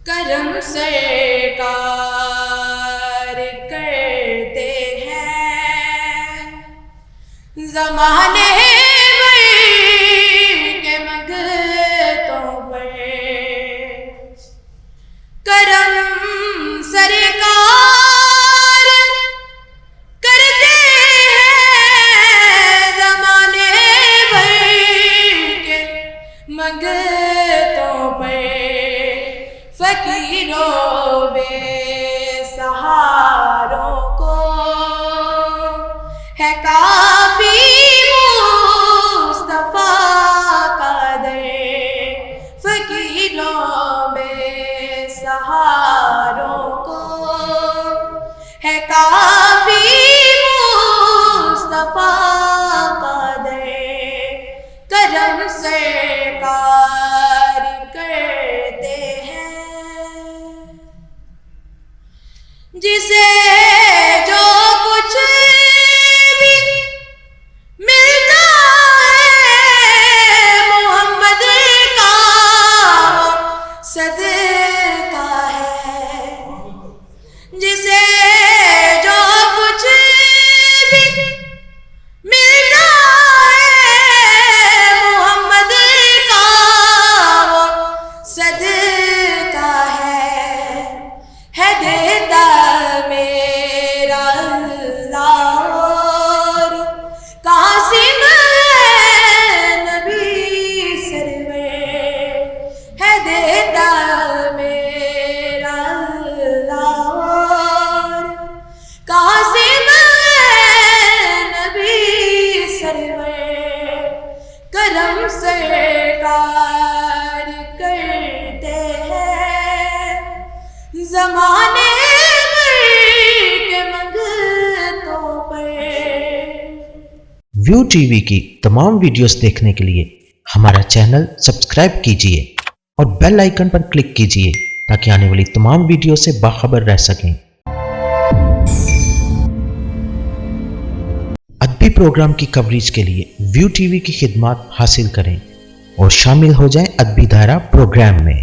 کرم سرکار کرتے ہیں زمانے کے منگتوں پر، کرم سرکار کرتے ہیں زمانے کے منگتوں پر، فقیروں بے سہاروں کو ہے کافی مصطفیٰ کا در، فقیروں بے سہاروں کو ہے کافی مصطفیٰ کا در، کرم سرکار کرتے ہیں جسے جو کچھ بھی ملتا ہے محمد کا صدقہ ہے، جسے جو کچھ بھی ملتا ہے محمد کا صدقہ ہے دیتا میرا اللہ اور قاسم نبی سرور، ہے دیتا میرا اللہ اور قاسم نبی سرور، کرم سرکار کرتے ہیں زمانے کے منگتوں پر۔ ویو ٹی وی کی تمام ویڈیوز دیکھنے کے لیے ہمارا چینل سبسکرائب کیجیے اور بیل آئیکن پر کلک کیجیے تاکہ آنے والی تمام ویڈیو سے باخبر رہ سکیں۔ ادبی پروگرام کی کوریج کے لیے ویو ٹی وی کی خدمات حاصل کریں اور شامل ہو جائیں ادبی دھارا پروگرام میں۔